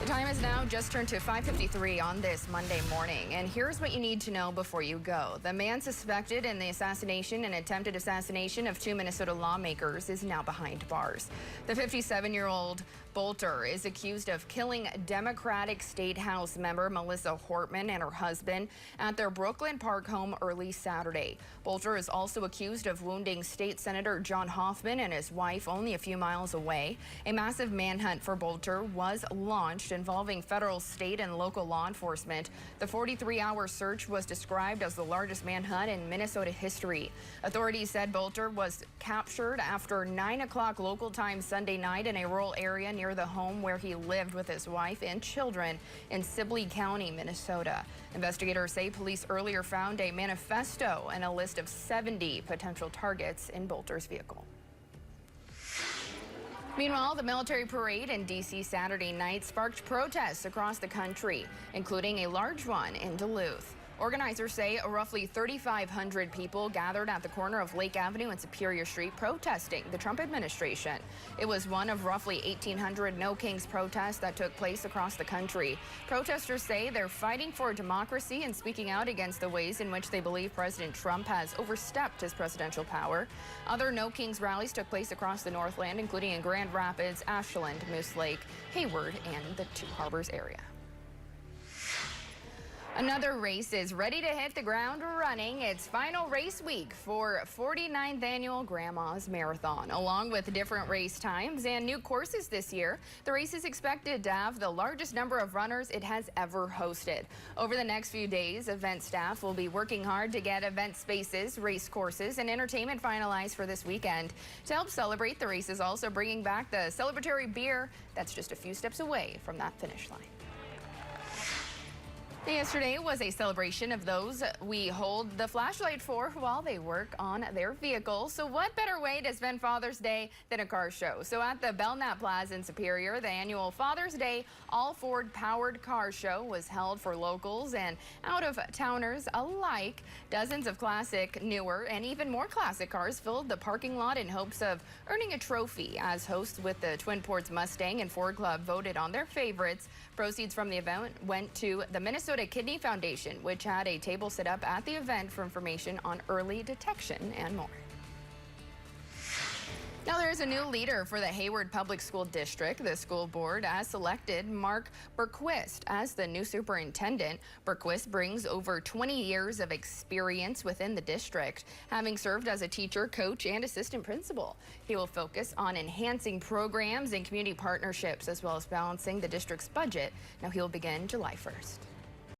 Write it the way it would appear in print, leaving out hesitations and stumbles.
The time is now just turned to 5:53 on this Monday morning, and here's what you need to know before you go. The man suspected in the assassination and attempted assassination of two Minnesota lawmakers is now behind bars. The 57-year-old Bolter is accused of killing Democratic State House member Melissa Hortman and her husband at their Brooklyn Park home early Saturday. Bolter is also accused of wounding State Senator John Hoffman and his wife only a few miles away. A massive manhunt for Bolter was launched involving federal, state, and local law enforcement. The 43-hour search was described as the largest manhunt in Minnesota history. Authorities said Bolter was captured after 9 o'clock local time Sunday night in a rural area near the home where he lived with his wife and children in Sibley County, Minnesota. Investigators say police earlier found a manifesto and a list of 70 potential targets in Bolter's vehicle. Meanwhile, the military parade in D.C. Saturday night sparked protests across the country, including a large one in Duluth. Organizers say roughly 3,500 people gathered at the corner of Lake Avenue and Superior Street protesting the Trump administration. It was one of roughly 1,800 No Kings protests that took place across the country. Protesters say they're fighting for democracy and speaking out against the ways in which they believe President Trump has overstepped his presidential power. Other No Kings rallies took place across the Northland, including in Grand Rapids, Ashland, Moose Lake, Hayward, and the Two Harbors area. Another race is ready to hit the ground running. It's final race week for 49th annual Grandma's Marathon. Along with different race times and new courses this year, the race is expected to have the largest number of runners it has ever hosted. Over the next few days, event staff will be working hard to get event spaces, race courses, and entertainment finalized for this weekend. To help celebrate, the race is also bringing back the celebratory beer that's just a few steps away from that finish line. Yesterday was a celebration of those we hold the flashlight for while they work on their vehicles. So what better way to spend Father's Day than a car show? So at the Belknap Plaza in Superior, the annual Father's Day all-Ford powered car show was held for locals and out-of-towners alike. Dozens of classic, newer, and even more classic cars filled the parking lot in hopes of earning a trophy, as hosts with the Twin Ports Mustang and Ford Club voted on their favorites. Proceeds from the event went to the Minnesota Kidney Foundation, which had a table set up at the event for information on early detection and more. Now there's a new leader for the Hayward Public School District. The school board has selected Mark Berquist as the new superintendent. Berquist brings over 20 years of experience within the district, having served as a teacher, coach, and assistant principal. He will focus on enhancing programs and community partnerships, as well as balancing the district's budget. Now he'll begin July 1st.